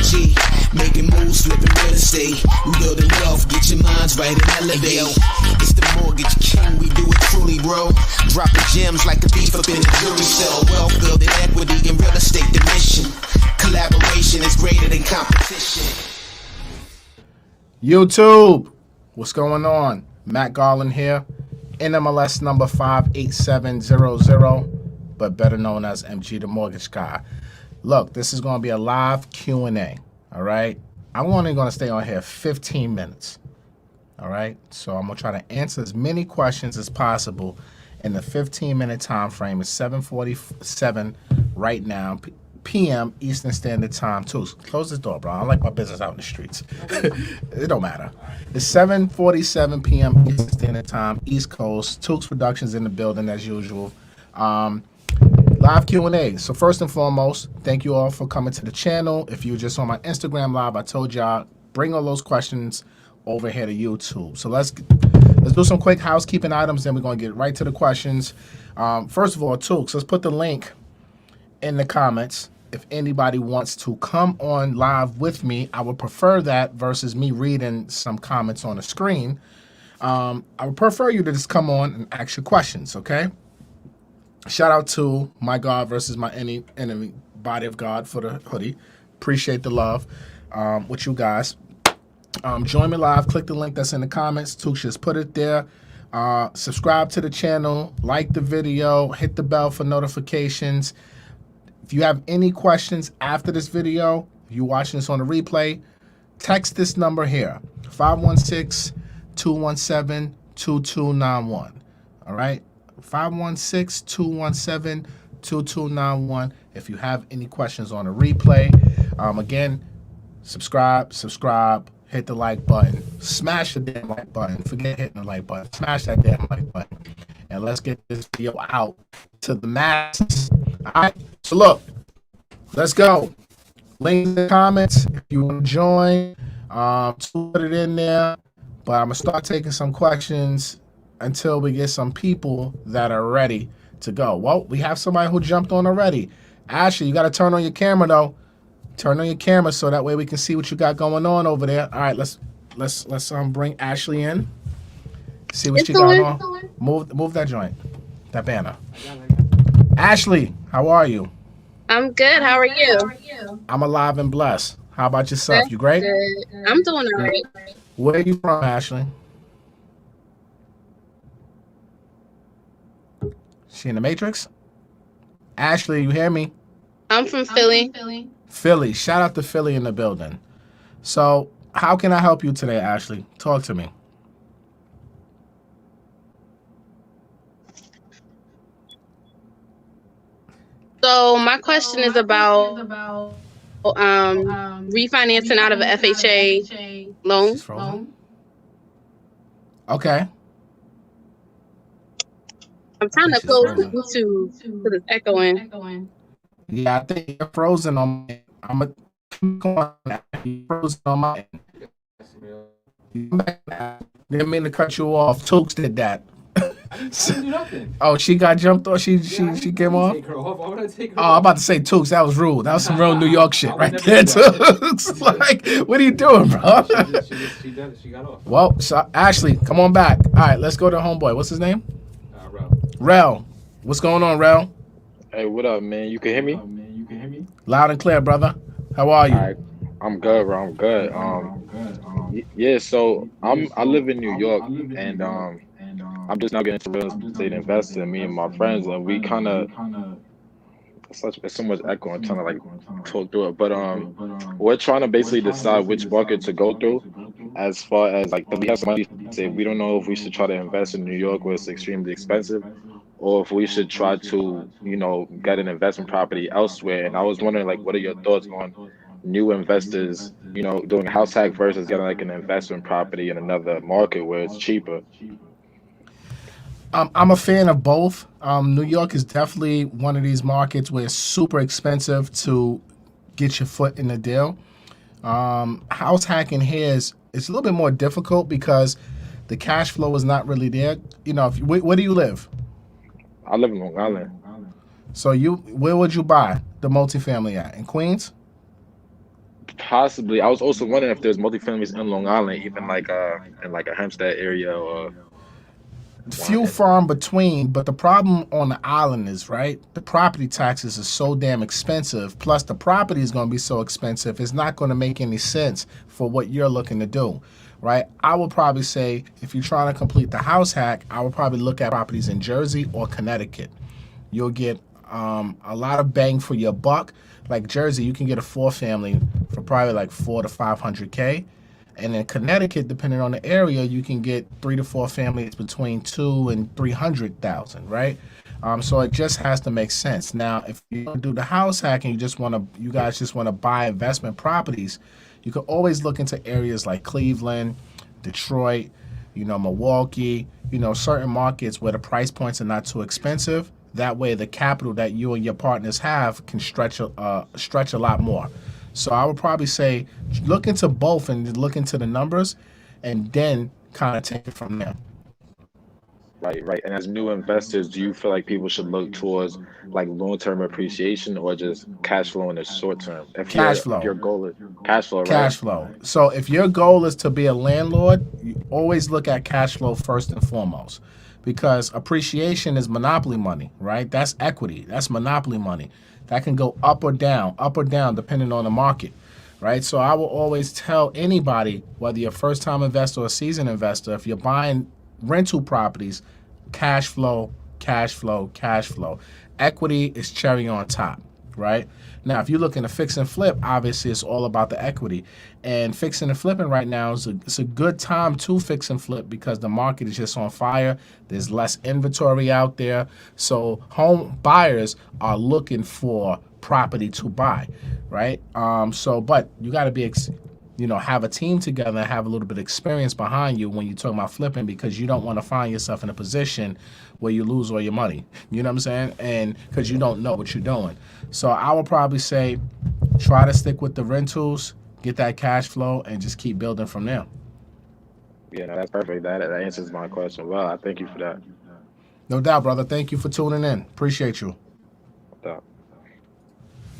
MG, making moves, flipping real estate. We building wealth, get your minds right and elevate. It's the mortgage king, we do it truly, bro. Dropping gems like a thief up in the jewelry store. Wealth building equity in real estate, the mission. Collaboration is greater than competition. YouTube, what's going on? Matt Garland here, NMLS number 58700, but better known as MG the Mortgage Guy. Look, this is going to be a live Q&A, all right? I'm only going to stay on here 15 minutes, all right? So I'm going to try to answer as many questions as possible in the 15-minute time frame. It's 7:47 right now, p.m. Eastern Standard Time. Too. Close this door, bro. I like my business out in the streets. It don't matter. It's 7:47 p.m. Eastern Standard Time, East Coast. Tooks Productions in the building as usual. Live Q&A. So first and foremost, thank you all for coming to the channel. If you were just on my Instagram live, I told y'all, bring all those questions over here to YouTube. So let's do some quick housekeeping items, then we're going to get right to the questions. First of all, Tooks, let's put the link in the comments. If anybody wants to come on live with me, I would prefer that versus me reading some comments on the screen. I would prefer you to just come on and ask your questions, okay? Shout out to my God versus my enemy, Body of God, for the hoodie. Appreciate the love with you guys. Join me live. Click the link that's in the comments. Tooks just put it there. Subscribe to the channel. Like the video. Hit the bell for notifications. If you have any questions after this video, if you're watching this on the replay, text this number here, 516-217-2291. All right? 516-217-2291 if you have any questions on the replay. Again, subscribe, hit the like button, smash the damn like button, forget hitting the like button, smash that damn like button, and let's get this video out to the masses. All right, so look, let's go. Link in the comments if you want to join. Put it in there, but I'm gonna start taking some questions until we get some people that are ready to go. Well, we have somebody who jumped on already. Ashley, you got to turn on your camera though. Turn on your camera so that way we can see what you got going on over there. All right, let's bring Ashley in. See what you got on. Move that joint, that banner. Ashley, how are you? I'm good. How are you? I'm alive and blessed. How about yourself? That's you great? Good. I'm doing all right. Where are you from, Ashley? She in the Matrix? Ashley, you hear me? I'm from Philly. Philly. Shout out to Philly in the building. So, how can I help you today, Ashley? Talk to me. So my question is about refinancing out of an FHA loan. She's frozen? Okay. I'm trying to close the YouTube because it's echoing. Yeah, I think you're frozen on me. I'm a frozen on my end. Didn't mean to cut you off. Tooks did that. Oh, she got jumped off. She came off. I'm about to say Tooks. That was rude. That was some real New York shit right there, Tooks. Like, what are you doing, bro? She got off. Well, so Ashley, come on back. All right, let's go to homeboy. What's his name? Rel. What's going on, Rel? Hey, what up, man? You can hear me? Loud and clear, brother. How are you? All right. I'm good, bro. I'm good. Yeah, so I live in New York, and I'm just now getting into real estate investing. Me and my friends, and we kind of it's so much echo. I'm trying to like talk through it, but we're trying to basically decide which market to go through, as far as like we have some money. Say we don't know if we should try to invest in New York where it's extremely expensive, or if we should try to get an investment property elsewhere. And I was wondering, like, what are your thoughts on new investors, doing a house hack versus getting like an investment property in another market where it's cheaper? I'm a fan of both. New York is definitely one of these markets where it's super expensive to get your foot in the deal. House hacking here is it's a little bit more difficult because the cash flow is not really there. Where do you live? I live in Long Island. So where would you buy the multifamily at? In Queens? Possibly. I was also wondering if there's multifamilies in Long Island, even like in like a Hempstead area or one. Few far in between, but the problem on the island is, right, the property taxes are so damn expensive, plus the property is going to be so expensive, it's not going to make any sense for what you're looking to do, right? I would probably say, if you're trying to complete the house hack, I would probably look at properties in Jersey or Connecticut. You'll get a lot of bang for your buck. Like Jersey, you can get a 4-family for probably like 400 to 500K. And in Connecticut, depending on the area, you can get 3 to 4 families between 2 and 300,000, right? So it just has to make sense. Now, if you do the house hack and you guys just want to buy investment properties, you can always look into areas like Cleveland, Detroit, Milwaukee, certain markets where the price points are not too expensive. That way, the capital that you and your partners have can stretch a lot more. So I would probably say look into both and look into the numbers, and then kind of take it from there. Right, right. And as new investors, do you feel like people should look towards like long-term appreciation or just cash flow in the short term? Cash flow. If your goal is cash flow, right? Cash flow. So if your goal is to be a landlord, you always look at cash flow first and foremost, because appreciation is monopoly money, right? That's equity. That's monopoly money. That can go up or down, depending on the market, right? So I will always tell anybody, whether you're a first-time investor or a seasoned investor, if you're buying rental properties, cash flow, cash flow, cash flow. Equity is cherry on top, right? Now, if you're looking to fix and flip, obviously it's all about the equity. And fixing and flipping right now it's a good time to fix and flip because the market is just on fire. There's less inventory out there. So home buyers are looking for property to buy, right? But you got to be, have a team together and have a little bit of experience behind you when you're talking about flipping, because you don't want to find yourself in a position where you lose all your money. You know what I'm saying? And because you don't know what you're doing. So I would probably say try to stick with the rentals, get that cash flow, and just keep building from there. Yeah, no, that's perfect. That answers my question. Well, I thank you for that. No doubt, brother. Thank you for tuning in. Appreciate you. No doubt.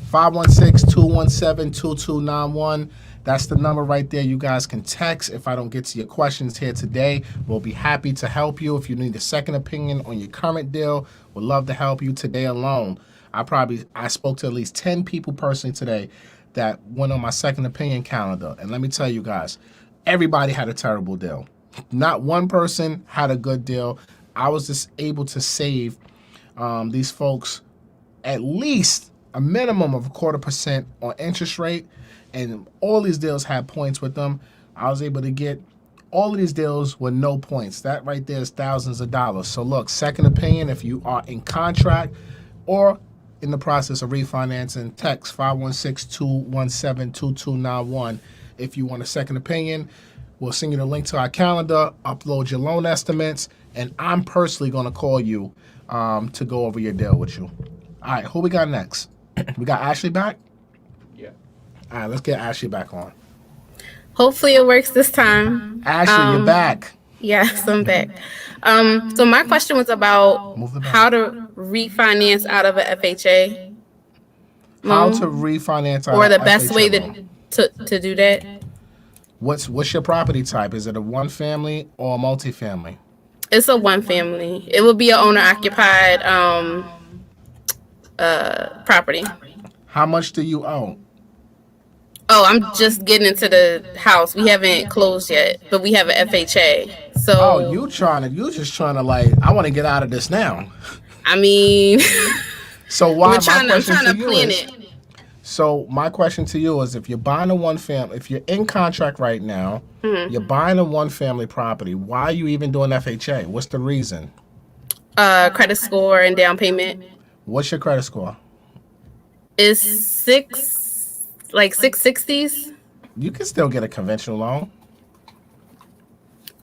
516-217-2291. That's the number right there. You guys can text. If I don't get to your questions here today, we'll be happy to help you. If you need a second opinion on your current deal, we'd love to help you today alone. I spoke to at least 10 people personally today that went on my second opinion calendar. And let me tell you guys, everybody had a terrible deal. Not one person had a good deal. I was just able to save these folks at least a minimum of 0.25% on interest rate. And all these deals had points with them. I was able to get all of these deals with no points. That right there is thousands of dollars. So look, second opinion, if you are in contract or in the process of refinancing, text 516-217-2291. If you want a second opinion, we'll send you the link to our calendar, upload your loan estimates, and I'm personally going to call you to go over your deal with you. All right, who we got next? We got Ashley back? Yeah. All right, let's get Ashley back on. Hopefully it works this time. Ashley, you're back. Yes, I'm back. So my question was about how to refinance out of a FHA. How to refinance out or of the best FHA way loan. to do that. What's your property type? Is it a one family or a multifamily? It's a one family. It will be an owner occupied property. How much do you own? Oh, I'm just getting into the house. We haven't closed yet, but we have an FHA. So Oh, you just trying to like, I want to get out of this now. I mean, So why I'm trying to you plan is, it. So my question to you is, if you're buying a one family, if you're in contract right now, you're buying a one family property, why are you even doing FHA? What's the reason? Credit score and down payment What's your credit score? is 660s. You can still get a conventional loan.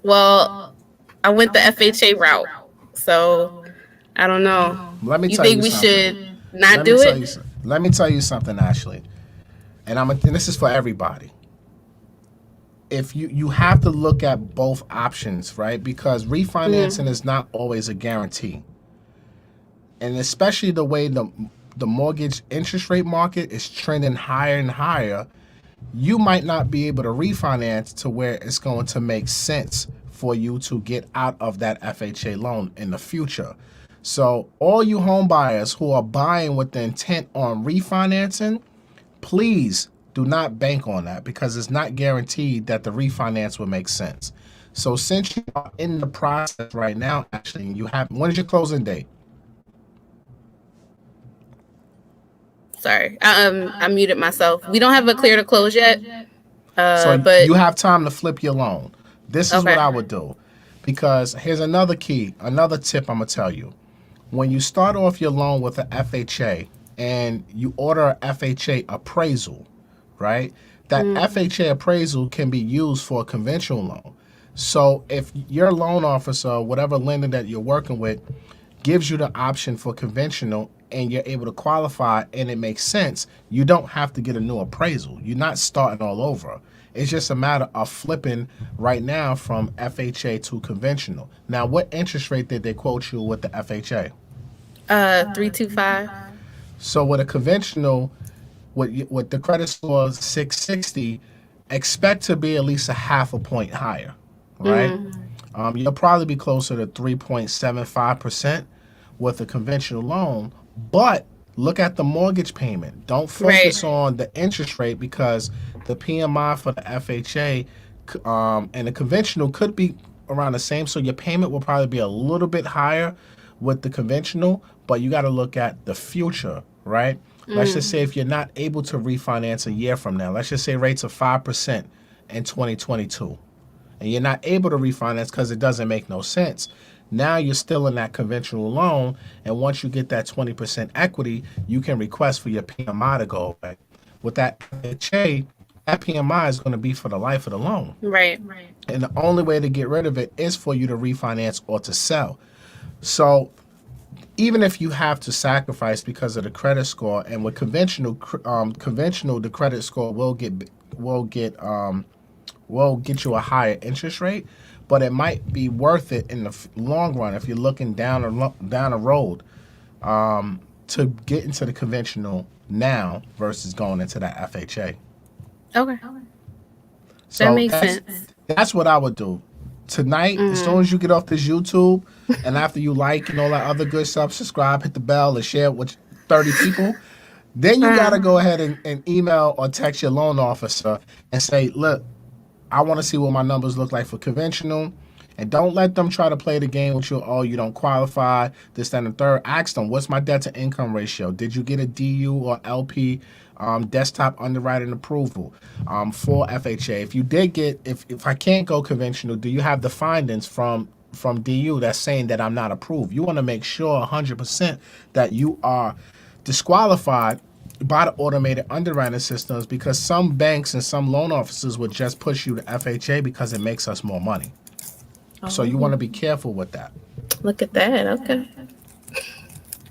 Well, I went the FHA route, so I don't know. Let me You tell think you we something. should not do it? Let me tell you something, Ashley. And this is for everybody. If you have to look at both options, right? Because refinancing is not always a guarantee. And especially the way the mortgage interest rate market is trending higher and higher, you might not be able to refinance to where it's going to make sense for you to get out of that FHA loan in the future. So all you home buyers who are buying with the intent on refinancing, please do not bank on that because it's not guaranteed that the refinance will make sense. So since you are in the process right now, actually, when is your closing date? Sorry, I muted myself. We don't have a clear to close yet. So but you have time to flip your loan. This is Okay. what I would do. Because here's another tip I'm going to tell you. When you start off your loan with an FHA and you order an FHA appraisal, right? That FHA appraisal can be used for a conventional loan. So if your loan officer, whatever lender that you're working with, gives you the option for conventional and you're able to qualify and it makes sense, you don't have to get a new appraisal. You're not starting all over. It's just a matter of flipping right now from FHA to conventional. Now, what interest rate did they quote you with the FHA? 325. So with a conventional, with the credit score 660, expect to be at least a half a point higher, right? You'll probably be closer to 3.75% with a conventional loan, but look at the mortgage payment. Don't focus on the interest rate because the PMI for the FHA and the conventional could be around the same. So your payment will probably be a little bit higher with the conventional, but you got to look at the future, right? Let's just say if you're not able to refinance a year from now, let's just say rates are 5% in 2022, and you're not able to refinance because it doesn't make no sense. Now you're still in that conventional loan, and once you get that 20% equity, you can request for your PMI to go away. With that FHA, that PMI is going to be for the life of the loan. Right. And the only way to get rid of it is for you to refinance or to sell. So even if you have to sacrifice because of the credit score, and with conventional, the credit score will get you a higher interest rate, but it might be worth it in the long run if you're looking down a road to get into the conventional now versus going into that FHA. Okay. So that makes sense. That's what I would do. Tonight, as soon as you get off this YouTube, and after you like and all that other good stuff, subscribe, hit the bell, and share it with 30 people, then you got to go ahead and email or text your loan officer and say, look, I want to see what my numbers look like for conventional. And don't let them try to play the game with you. Oh, you don't qualify, this, that, and the third. Ask them, what's my debt to income ratio? Did you get a DU or LP desktop underwriting approval for FHA? If you did get, if I can't go conventional, do you have the findings from DU that's saying that I'm not approved? You want to make sure 100% that you are disqualified by the automated underwriting systems, because some banks and some loan officers would just push you to FHA because it makes us more money. So you want to be careful with that. Look at that. Okay.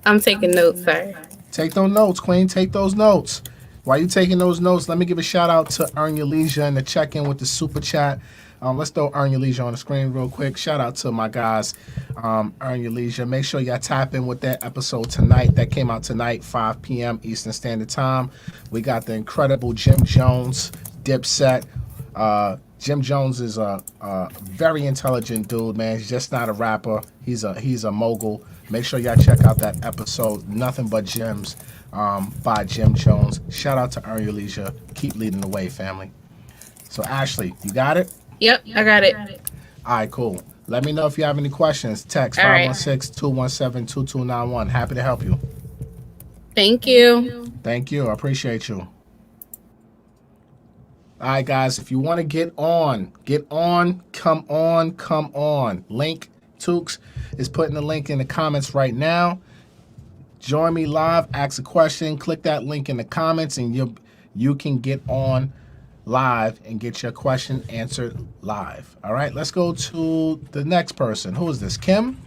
I'm taking notes, sorry. Take those notes, Queen. Take those notes. While you're taking those notes, let me give a shout out to Earn Your Leisure and the check-in with the super chat. Let's throw Earn Your Leisure on the screen real quick. Shout out to my guys, Earn Your Leisure. Make sure y'all tap in with that episode tonight. That came out tonight, 5 p.m. Eastern Standard Time. We got the incredible Jim Jones, Dipset. Jim Jones is a very intelligent dude, man. He's just not a rapper. He's a mogul. Make sure y'all check out that episode, Nothing But Gems, by Jim Jones. Shout out to Earn Your Leisure. Keep leading the way, family. So, Ashley, you got it? Yep, I got it. All right, cool. Let me know if you have any questions. Text 516-217-2291. Happy to help you. Thank you. Thank you. I appreciate you. All right, guys, if you want to get on, come on. Link, Tukes is putting the link in the comments right now. Join me live, ask a question, click that link in the comments, and you can get on live and get your question answered live. All right, let's go to the next person. Who is this, Kim?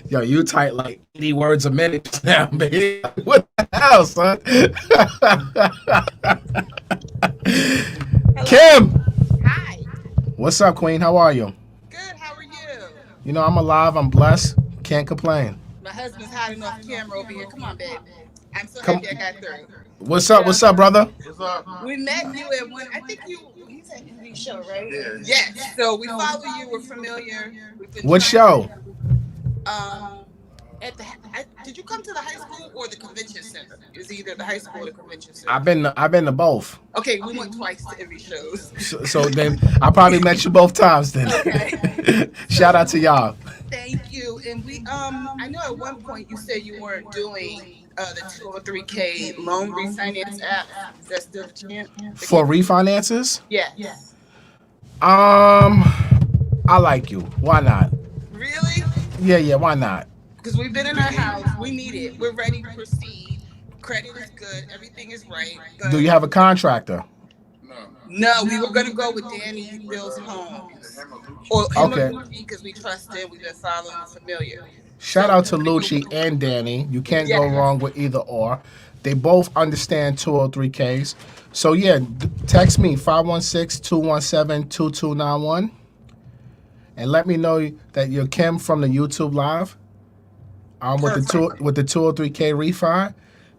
Yo, you type like 80 words a minute now, baby. What the hell, son? Kim! Hi. What's up, Queen? How are you? Good. How are you? You know, I'm alive. I'm blessed. Can't complain. My husband's hiding off camera over here. Come on, babe. I'm so Come. happy I got through. What's up? What's up, brother? We met you at one. I think he's at NV show, right? Yeah. Yes. So we follow you. We're familiar. What show? At the did you come to the high school or the convention center? It was either the high school or the convention center. I've been to both. Okay, we went twice to every shows. So then I probably met you both times then. Okay. Shout out to y'all. Thank you. And we I know at one point you said you weren't doing the 203K loan refinance app. Is that still the chance? For refinances? Yes. I like you. Why not? Really? Yeah, why not? Because we've been in our house. We need it. We're ready to proceed. Credit is good. Everything is right. But Do you have a contractor? no, we were going to go with Danny Bill's Homes. Or him Okay. because we trust him. We've been following him familiar. Shout out to Lucci and Danny. You can't go wrong with either or. They both understand 203Ks. So yeah, text me 516-217-2291 and let me know that you're Kim from the YouTube live. With the 203K refi,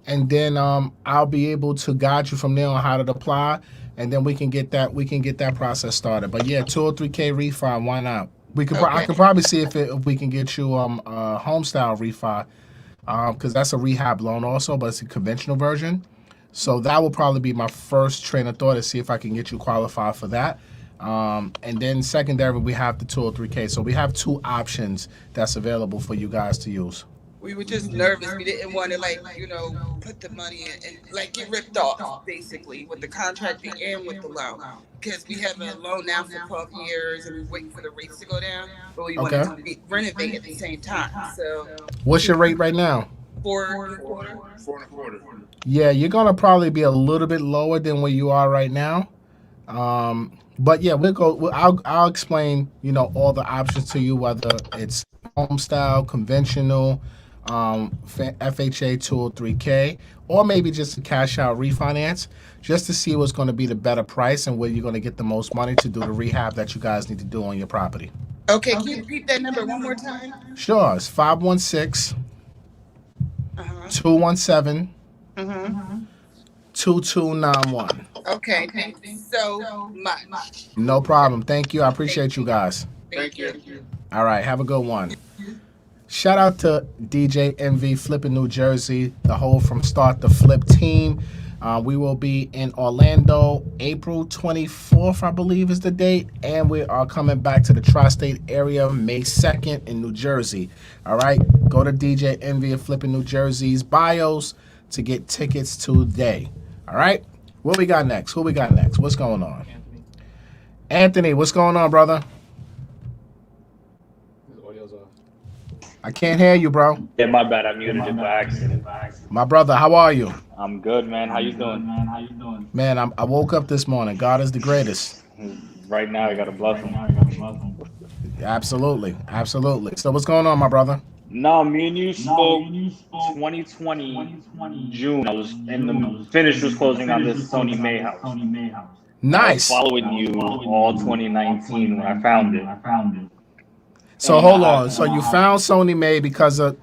and then I'll be able to guide you from there on how to apply, and then we can get that process started. But yeah, 203K refi, why not? I can probably see if we can get you a home style refi, because that's a rehab loan also, but it's a conventional version. So that will probably be my first train of thought to see if I can get you qualified for that. And then secondary, we have the 203K. So we have two options that's available for you guys to use. We were just nervous. We didn't want to, put the money in and, get ripped off, basically, with the contracting and with the loan. Because we have a loan now for 12 years and we're waiting for the rates to go down. But we wanted to renovate at the same time. So, what's your rate right now? 4.25. Yeah, you're going to probably be a little bit lower than where you are right now. But yeah, I'll explain, all the options to you, whether it's home style, conventional, FHA 203K, or maybe just a cash out refinance, just to see what's going to be the better price and where you're going to get the most money to do the rehab that you guys need to do on your property. Okay, can you repeat that number one more time? Sure, it's 516-217 2291. Okay, thank you so much. No problem. Thank you. I appreciate you guys. Thank you. All right, have a good one. Shout out to DJ MV Flipping New Jersey, the whole From Start to Flip team. We will be in Orlando April 24th, I believe is the date. And we are coming back to the tri-state area May 2nd in New Jersey. All right, go to DJ MV and Flipping New Jersey's bios to get tickets today. All right, what we got next? Who we got next? What's going on? Anthony, what's going on, brother? I can't hear you, bro. Yeah, my bad. I muted it by accident. My brother, how are you? I'm good, man. How you doing? Man, I woke up this morning. God is the greatest. Right now, I got to bless him. Absolutely. So what's going on, my brother? No, me and you spoke 2020 June. I was in the finish was closing on this Sony May house. Nice. I was following you all 2019 when I found it. So hold on. So you found Sony May because I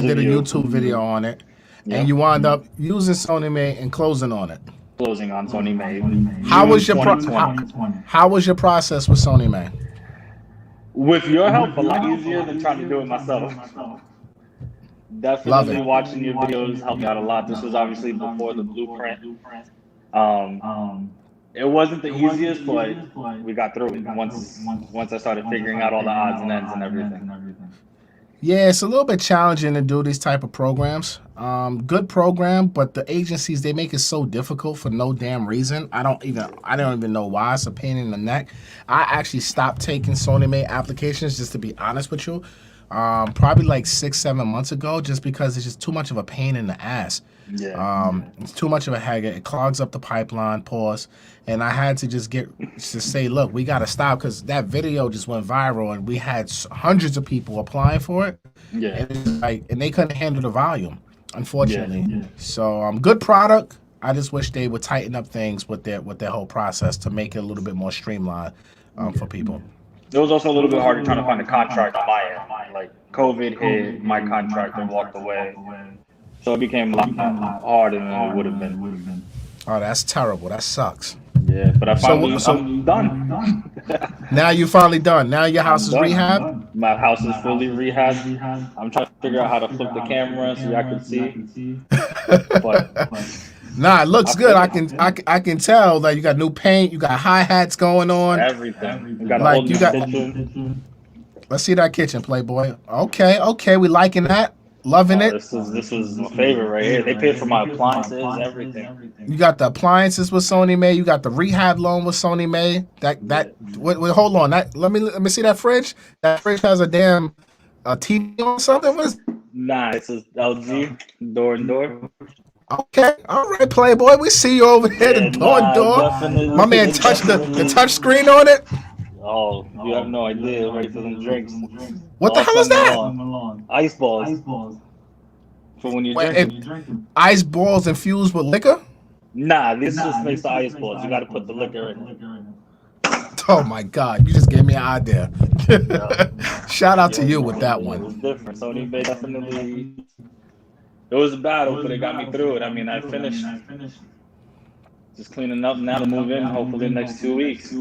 did a YouTube video on it, and you wound up using Sony May and closing on it. Closing on Sony May. How was your process with Sony May? With your help, a lot easier than trying to do it myself. Definitely watching your videos helped me out a lot. This was obviously before the blueprint. It wasn't the easiest, but we got through it once I started figuring out all the odds and ends and everything. Yeah, it's a little bit challenging to do these type of programs. Good program, but the agencies, they make it so difficult for no damn reason. I don't even know why. It's a pain in the neck. I actually stopped taking Sony May applications, just to be honest with you, probably like 6-7 months ago, just because it's just too much of a pain in the ass. Yeah. It's too much of a headache. It clogs up the pipeline, pause. And I had to just say, look, we got to stop, because that video just went viral and we had hundreds of people applying for it. Yeah. And they couldn't handle the volume, unfortunately. Yeah. So good product. I just wish they would tighten up things with their whole process to make it a little bit more streamlined for people. It was also a little bit harder trying to find a contract on my end. Like COVID hit, my contractor walked away, so it became a lot harder than it would have been. Oh, that's terrible. That sucks. Yeah, but I'm done. Now you finally done. Now your house I'm is done. rehabbed. My house is fully rehabbed. I'm trying to figure out how to flip the camera so y'all can see. But nah, it looks good. I can tell that you got new paint. You got hi hats going on. Everything. You got a Like, whole new kitchen. Let's see that kitchen, Playboy. Okay, we liking that. Loving it. This was my favorite right here. They paid for my appliances, everything. You got the appliances with Sony May. You got the rehab loan with Sony May. Wait, hold on. Let me see that fridge. That fridge has a damn TV or something. What is? Nah, it's a LG door and door. Okay, all right, Playboy. We see you over here, the door and door. My man touched the touch screen on it. Oh, you have no idea. Right to them drinks. What the hell is that? Ice balls. For when you're drinking. Ice balls infused with liquor? Nah, this just makes the ice balls. You got to put the liquor in it. Oh my God! You just gave me an idea. Shout out to you with that It one. was different. Sony Bay definitely. It was a battle, but it got me through it. I mean, I finished. Just cleaning up now to move in. Hopefully, the next 2 weeks.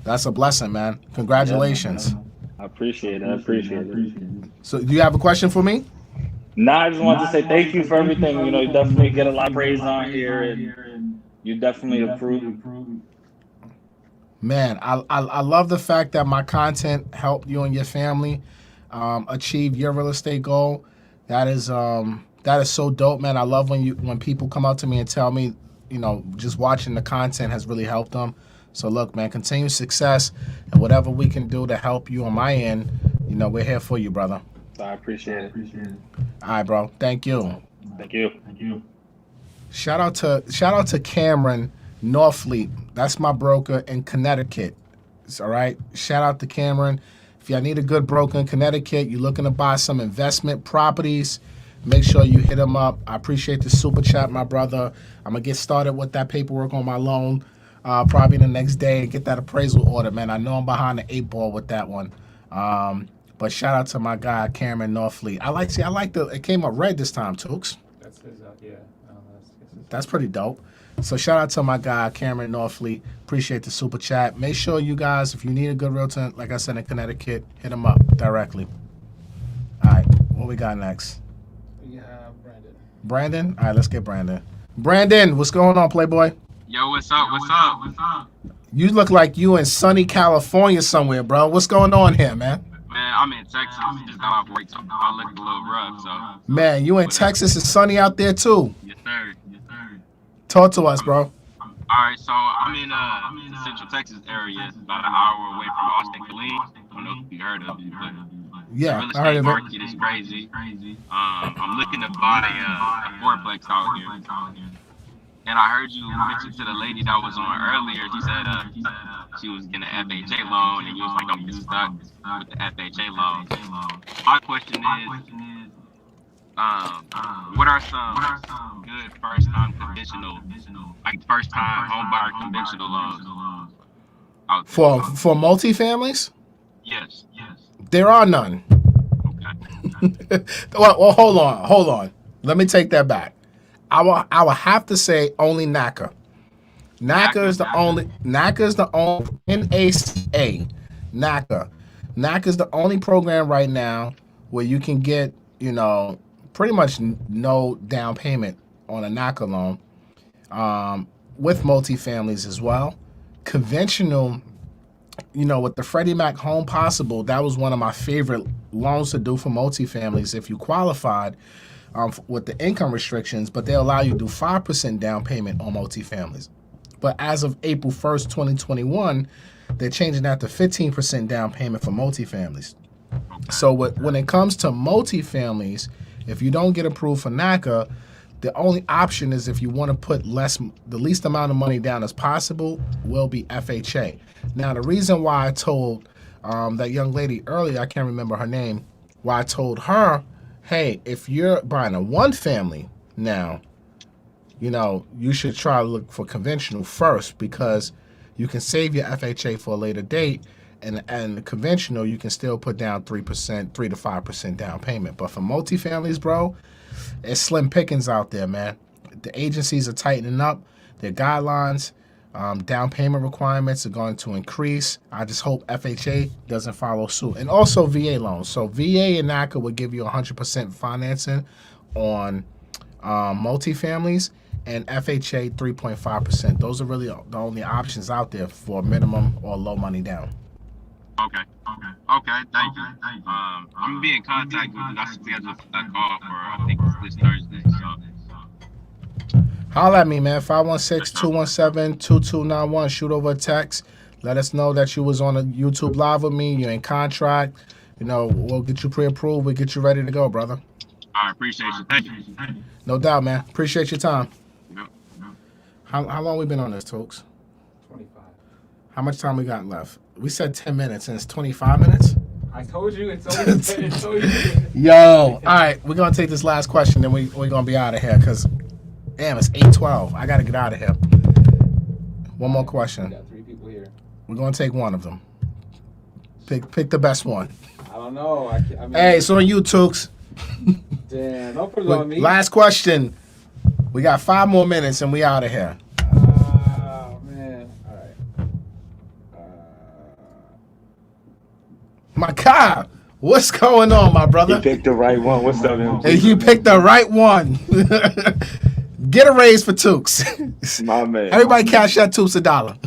That's a blessing, man. Congratulations. I appreciate it. So, do you have a question for me? Nah, I just wanted to say thank you for everything. You know, you definitely get a lot of praise on here, and you definitely approve. Man, I love the fact that my content helped you and your family achieve your real estate goal. That is so dope, man. I love when people come up to me and tell me, you know, just watching the content has really helped them. So look, man, continued success, and whatever we can do to help you on my end, you know, we're here for you, brother. I appreciate it. All right, bro. Thank you. Thank you. Shout out to Cameron Norfleet. That's my broker in Connecticut. It's all right. Shout out to Cameron. If y'all need a good broker in Connecticut, you're looking to buy some investment properties, make sure you hit him up. I appreciate the super chat, my brother. I'm gonna get started with that paperwork on my loan probably the next day and get that appraisal order, man. I know I'm behind the 8 ball with that one. But shout out to my guy Cameron Norfleet. I like it came up red this time, Tooks. That's his, yeah. That's pretty dope. So shout out to my guy Cameron Norfleet. Appreciate the super chat. Make sure you guys, if you need a good realtor, like I said in Connecticut, hit him up directly. All right, what we got next? We have Brandon. Brandon? All right, let's get Brandon. Brandon, what's going on, Playboy? Yo, what's up? You look like you in sunny California somewhere, bro. What's going on here, man? Man, I'm in Texas. Just got off work, so I look a little rough. So. Man, you in Texas. It's sunny out there too. Yes, sir. Talk to us, bro. All right, so I'm in the Central Texas area, about an hour away from Austin, Killeen. I don't know if you heard of it, but Yeah, the real I heard estate of it. market is crazy. I'm looking to buy a fourplex out here. And I heard you mention to the lady that was on earlier. She said she was getting an FHA loan, and you was like, don't get stuck with the FHA loan. My question is, what are some good first-time conventional, like first-time home buyer conventional loans out there? For multifamilies, Yes. there are none. Okay. well, hold on. Let me take that back. I will have to say only NACA. NACA is the only NACA. NACA is the only program right now where you can get, you know, pretty much no down payment on a NACA loan, with multifamilies as well. Conventional, you know, with the Freddie Mac Home Possible, that was one of my favorite loans to do for multifamilies if you qualified with the income restrictions, but they allow you to do 5% down payment on multifamilies. But as of April 1st, 2021, they're changing that to 15% down payment for multifamilies. So when it comes to multifamilies, if you don't get approved for NACA, the only option is if you want to put the least amount of money down as possible will be FHA. Now, the reason why I told that young lady earlier, I can't remember her name, why I told her, hey, if you're buying a one family now, you know, you should try to look for conventional first because you can save your FHA for a later date. And the conventional, you can still put down 3%, 3 to 5% down payment. But for multifamilies, bro, it's slim pickings out there, man. The agencies are tightening up their guidelines. Down payment requirements are going to increase. I just hope FHA doesn't follow suit. And also VA loans. So VA and NACA would give you 100% financing on multifamilies, and FHA 3.5%. Those are really the only options out there for minimum or low money down. Okay. Thank you. I'm gonna be in contact with you. I scheduled a call for I think this Thursday. So. Holla at me, man. 516-217-2291. Shoot over a text. Let us know that you was on a YouTube live with me. You're in contract. You know, we'll get you pre-approved. We'll get you ready to go, brother. I appreciate you. Thank you. No doubt, man. Appreciate your time. Yep. How long we been on this, Tokes? 25. How much time we got left? We said 10 minutes, and it's 25 minutes? I told you, it's only 10. It's only 10. Yo, all right. We're going to take this last question, then we're going to be out of here, because, damn, it's 8:12. I got to get out of here. One more We question. got 3 people here. We're going to take one of them. Pick the best one. I don't know. I mean, Hey, so on you, Tooks. damn, don't put it on me. Last question. We got 5 more minutes, and we out of here. Oh, man. All right. My God, what's going on, my brother? You picked the right one. What's up, man? Hey, you picked the right one. Get a raise for Tooks. My man. Everybody cash that Tooks $1.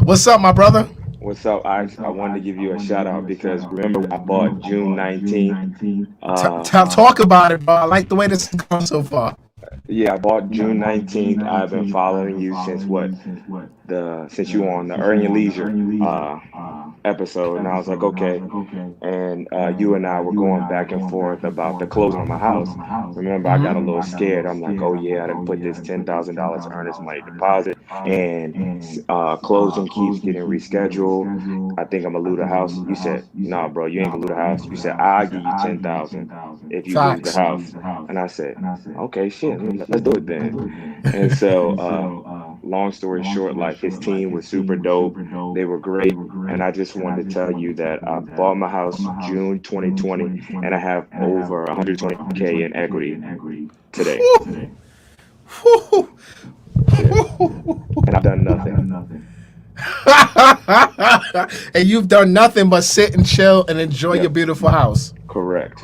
What's up, my brother? What's up? I wanted to give you a shout out because remember I bought June 19th. Talk about it, bro. I like the way this is going so far. Yeah, I bought June 19th. I've been following you since since you were on the Earn Your Leisure episode, and I was like, okay. And you and I were going back and forth about the closing on my house. Remember, I got a little scared. I'm like, oh yeah, I didn't put this $10,000 earnest money deposit, and closing keeps getting rescheduled. I think I'm gonna lose the house. You said, nah, bro, you ain't gonna lose the house. You said, I'll give you $10,000 if you lose the house. And I said, okay, shit, let's do it then. And so, long story short, like his team was super dope. They were great. And I just wanted to tell you that I bought my house June 2020 and I have over 120K in equity today. And I've done nothing. And you've done nothing but sit and chill and enjoy your beautiful house. Correct.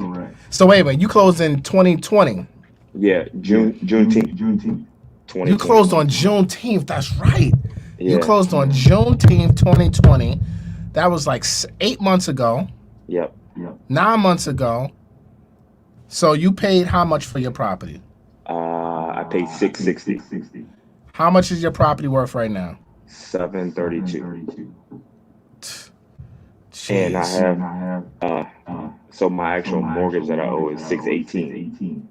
So wait a minute, you closed in 2020. Yeah, Juneteenth. 2020. You closed on Juneteenth. That's right. Yeah. You closed on Juneteenth 2020. That was like 8 months ago. Yep. 9 months ago. So you paid how much for your property? I paid $660. How much is your property worth right now? $732. Jeez. And I have so my actual mortgage that I owe is $618.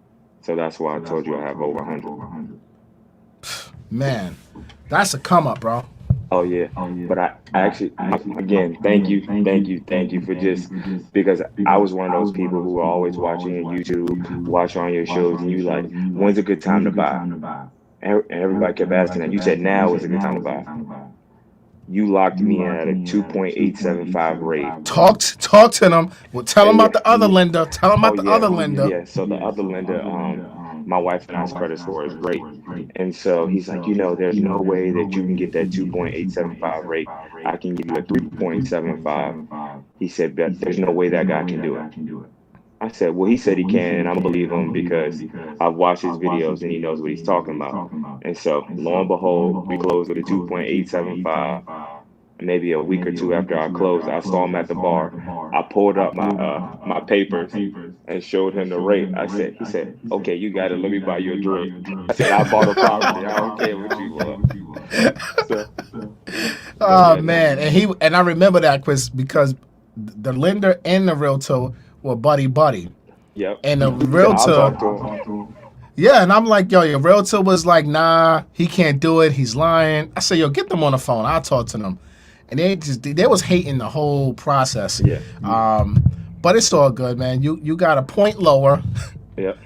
So that's why I told you I have over 100. Man, that's a come up, bro. Oh yeah, but I actually, again, thank you for just, because I was one of those people who were always watching your YouTube, watching on your shows, and you like, when's a good time to buy? And everybody kept asking that. You said now is a good time to buy. You locked me in at a 2.875 rate. Talk to them. Well, tell them about the other lender. Tell them about the other lender. Yeah, so the other lender, my wife and I's credit score is great. And so he's like, there's no way that you can get that 2.875 rate. I can give you a 3.75. He said, but there's no way that guy can do it. I said, well, he said he can, and I'm gonna believe him because I've watched his videos and he knows what he's talking about. And so, lo and behold, we closed with a 2.875. Maybe a week or two after I closed, I saw him at the bar. I pulled up my papers and showed him the rate. He said, okay, you got it. Let me buy you a drink. I said, I bought a property. I don't care what you want. Oh man, and I remember that, Chris, because the lender and the realtor were buddy. Yep. And the realtor, yeah, and I'm like, yo, your realtor was like, nah, he can't do it. He's lying. I said, yo, get them on the phone. I'll talk to them. And they was hating the whole process. Yeah. But it's all good, man. You got a point lower. Yep.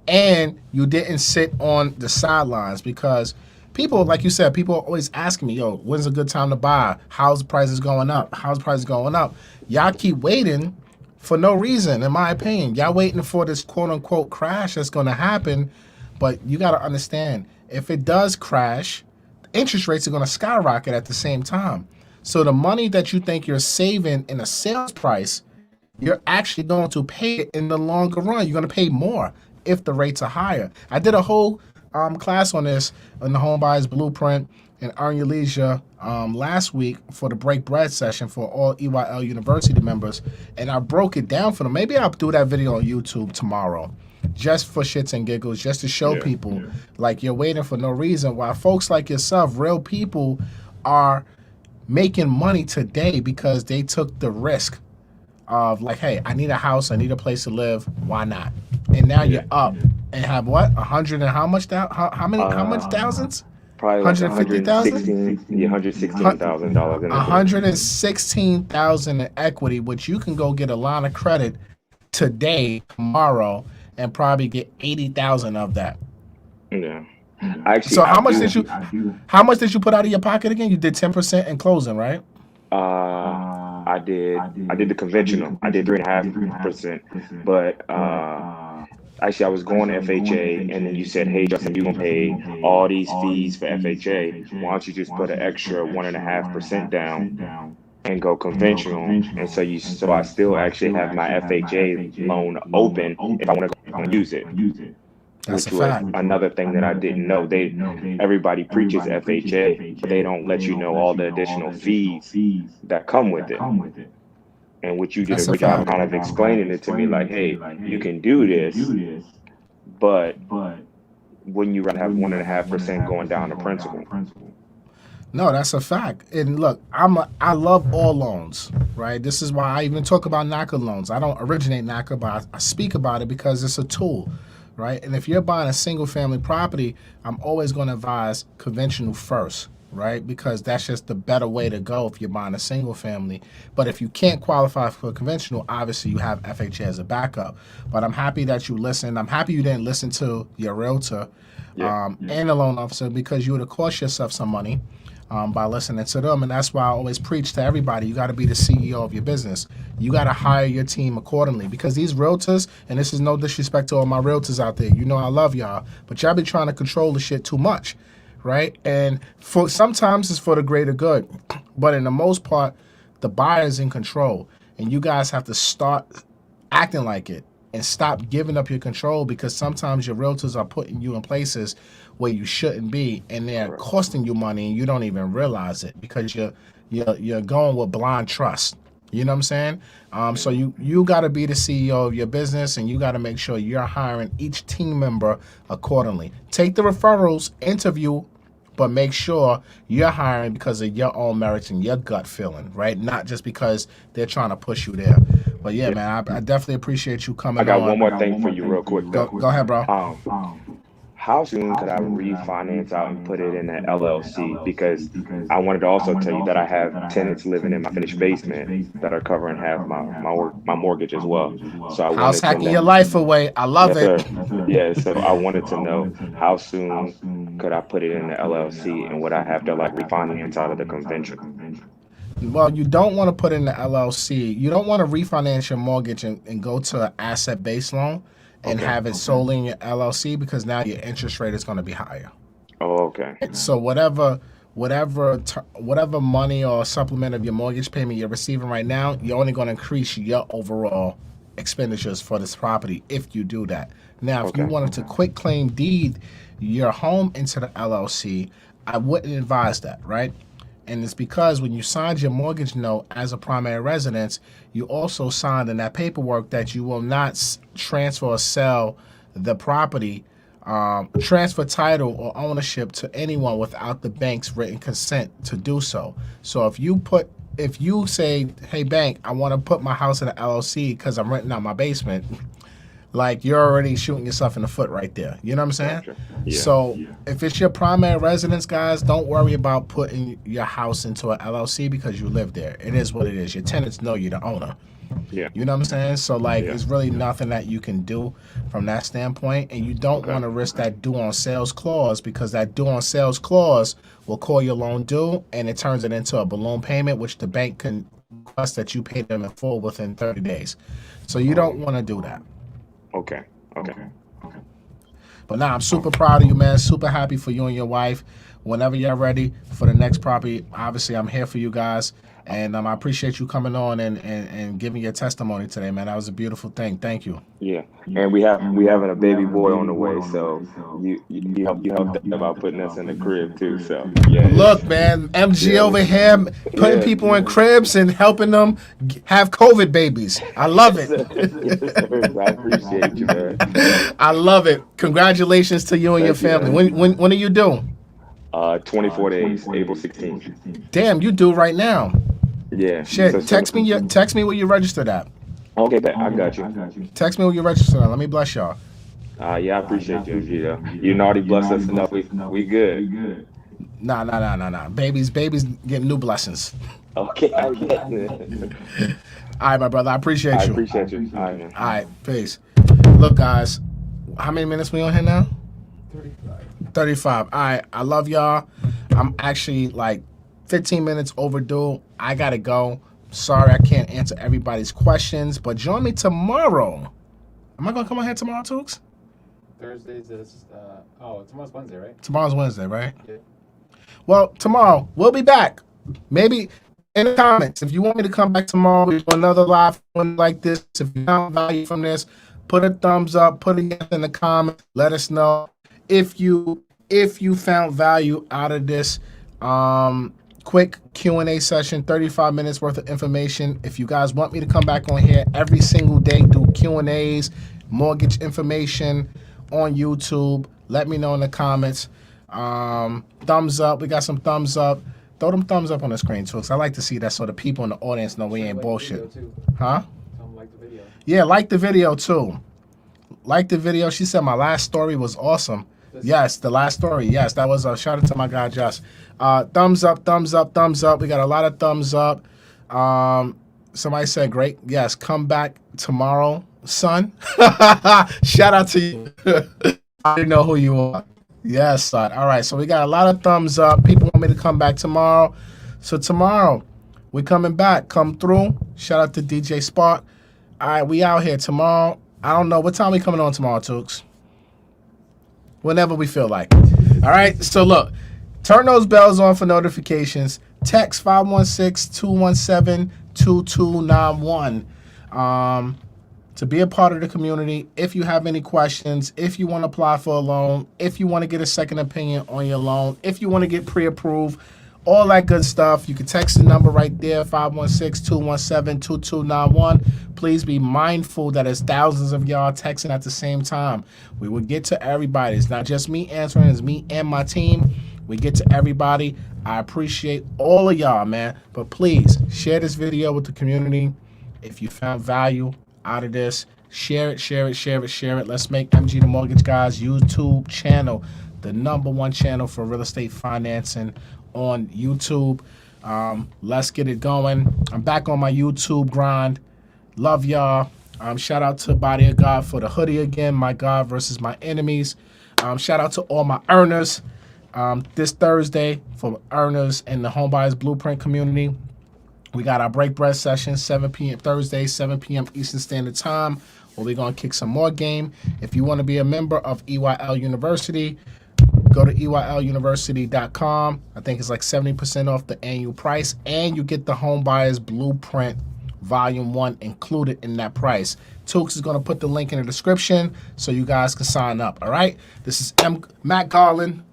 And you didn't sit on the sidelines because people, like you said, people are always asking me, yo, when's a good time to buy? How's the prices going up? How's the prices going up? Y'all keep waiting for no reason, in my opinion. Y'all waiting for this quote unquote crash that's going to happen. But you got to understand, if it does crash, interest rates are going to skyrocket at the same time. So the money that you think you're saving in a sales price, you're actually going to pay it in the longer run. You're going to pay more if the rates are higher. I did a whole class on this in the Home Buyers Blueprint and Earn Your Leisure last week for the Break Bread session for all EYL University members, and I broke it down for them. Maybe I'll do that video on YouTube tomorrow, just for shits and giggles, just to show people like you're waiting for no reason. While folks like yourself, real people, are making money today because they took the risk of like, hey, I need a house, I need a place to live, why not? And now you're up and have what, 100 and how much how much thousands? Probably like 150,000. Yeah, $116,000 in equity. 116,000 in equity, which you can go get a line of credit today, tomorrow, and probably get 80,000 of that. Yeah. Actually, so how much did you put out of your pocket again? You did 10% in closing, right? I did the conventional. I did 3.5%, but actually I was going to FHA, and then you said, hey Justin, you're gonna pay all these fees for FHA. Why don't you just put an extra 1.5% down and go conventional? And so I still actually have my FHA loan open if I want to go and use it. That's which was another thing that I didn't know. Everybody preaches FHA, but they don't let you know all the additional fees that come with it. And which you did a good job of kind of explaining it to me, like, hey, you can do this, but wouldn't you rather have 1.5% going down to principal? No, that's a fact. And look, I love all loans, right? This is why I even talk about NACA loans. I don't originate NACA, but I speak about it because it's a tool. Right? And if you're buying a single family property, I'm always going to advise conventional first, right? Because that's just the better way to go if you're buying a single family. But if you can't qualify for conventional, obviously you have FHA as a backup. But I'm happy that you listened. I'm happy you didn't listen to your realtor and the loan officer, because you would have cost yourself some money by listening to them. And that's why I always preach to everybody, you got to be the CEO of your business. You got to hire your team accordingly, because these realtors, and this is no disrespect to all my realtors out there, you know I love y'all, but y'all be trying to control the shit too much, right? And for sometimes it's for the greater good, but in the most part, the buyer's in control, and you guys have to start acting like it and stop giving up your control, because sometimes your realtors are putting you in places where you shouldn't be, and they're costing you money and you don't even realize it, because you're going with blind trust. You know what I'm saying? So you got to be the CEO of your business, and you got to make sure you're hiring each team member accordingly. Take the referrals, interview, but make sure you're hiring because of your own merits and your gut feeling, right? Not just because they're trying to push you there. But yeah, man, I definitely appreciate you coming on. I got one more thing for you real quick, though. Go ahead, bro. How soon could I refinance out and put it in an LLC? Because I wanted to also tell you that I have tenants living in my finished basement that are covering half my mortgage as well. So I House hacking your life away. I love it. Sir. Yeah, so I wanted to know, how soon could I put it in the LLC, and would I have to like refinance out of the convention? Well, you don't want to put in the LLC. You don't want to refinance your mortgage and go to an asset-based loan and have it solely in your LLC, because now your interest rate is going to be higher. Oh, okay. So whatever money or supplement of your mortgage payment you're receiving right now, you're only going to increase your overall expenditures for this property if you do that. Now, if you wanted to quick claim deed your home into the LLC, I wouldn't advise that, right? And it's because when you signed your mortgage note as a primary residence, you also signed in that paperwork that you will not transfer or sell the property, transfer title or ownership to anyone without the bank's written consent to do so. So if you say, hey bank, I want to put my house in an LLC because I'm renting out my basement, like you're already shooting yourself in the foot right there. You know what I'm saying? Gotcha. Yeah. So if it's your primary residence, guys, don't worry about putting your house into an LLC because you live there. It is what it is. Your tenants know you're the owner. Yeah. You know what I'm saying? So like, it's really nothing that you can do from that standpoint, and you don't want to risk that due on sales clause, because that due on sales clause will call your loan due, and it turns it into a balloon payment, which the bank can request that you pay them in full within 30 days. So you don't want to do that. Okay. But nah, I'm super proud of you, man. Super happy for you and your wife. Whenever you're ready for the next property, obviously I'm here for you guys. And I appreciate you coming on and giving your testimony today, man. That was a beautiful thing. Thank you. Yeah, and we having a baby boy on the way, so you helped them out putting us in the crib too. So yeah. Look, man, MG over here putting people in cribs and helping them have COVID babies. I love it. I appreciate you, man. I love it. Congratulations to you and your family. When are you due? 24 days, April 16th. Damn, you do right now. Yeah. Shit. Text me where you registered at. Okay, I got you. Text me where you registered at. Let me bless y'all. Yeah, I appreciate you, Vito. You already blessed us enough. We good. Nah. Babies getting new blessings. Okay. All right, my brother. I appreciate you. I appreciate you. All right, man. All right, peace. Look, guys, how many minutes we on here now? 35. All right, I love y'all. I'm actually like 15 minutes overdue. I gotta go. Sorry I can't answer everybody's questions, but join me tomorrow. Am I gonna come on here tomorrow, Tooks? Thursdays is tomorrow's Wednesday, right? Tomorrow's Wednesday, right? Yeah. Well, tomorrow we'll be back. Maybe in the comments, if you want me to come back tomorrow, we do another live one like this. If you found value from this, put a thumbs up, put a yes in the comments. Let us know if you found value out of this quick Q&A session, 35 minutes worth of information. If you guys want me to come back on here every single day, do Q&As, mortgage information on YouTube, let me know in the comments. Thumbs up. We got some thumbs up. Throw them thumbs up on the screen too, because I like to see that so the people in the audience know we ain't bullshit. Huh? Like the video. Yeah, like the video too. Like the video. She said my last story was awesome. Yes, the last story. Yes, that was a shout out to my guy Josh. Thumbs up, thumbs up, thumbs up. We got a lot of thumbs up. Somebody said great. Yes, come back tomorrow, son. Shout out to you. I didn't know who you are. Yes, son. All right, so we got a lot of thumbs up. People want me to come back tomorrow. So tomorrow, we coming back. Come through. Shout out to DJ Spark. All right, we out here tomorrow. I don't know. What time we coming on tomorrow, Tooks? Whenever we feel like. All right, so look. Turn those bells on for notifications. Text 516-217-2291 to be a part of the community. If you have any questions, if you want to apply for a loan, if you want to get a second opinion on your loan, if you want to get pre-approved, all that good stuff, you can text the number right there, 516-217-2291. Please be mindful that it's thousands of y'all texting at the same time. We will get to everybody. It's not just me answering, it's me and my team. We get to everybody. I appreciate all of y'all, man. But please, share this video with the community. If you found value out of this, share it. Let's make MG the Mortgage Guys YouTube channel the #1 channel for real estate financing on YouTube. Let's get it going. I'm back on my YouTube grind. Love y'all. Shout out to Body of God for the hoodie again. My God versus my enemies. Shout out to all my earners. This Thursday for earners in the Homebuyers Blueprint community. We got our break bread session, 7 p.m. Thursday, 7 p.m. Eastern Standard Time, where we're going to kick some more game. If you want to be a member of EYL University, go to EYLUniversity.com. I think it's like 70% off the annual price, and you get the Homebuyers Blueprint Volume 1 included in that price. Tooks is going to put the link in the description so you guys can sign up, all right? This is Matt Garland,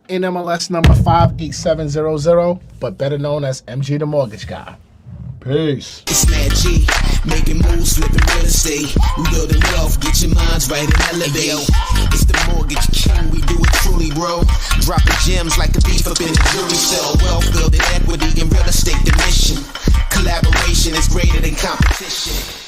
NMLS number 58700, but better known as MG the Mortgage Guy. Peace. It's Mad G, making moves, flipping real estate. We building wealth, get your minds right and elevate. It's the Mortgage King, we do it truly, bro. Dropping gems like a thief up in the jury cell. Wealth building equity in real estate, the mission. Collaboration is greater than competition.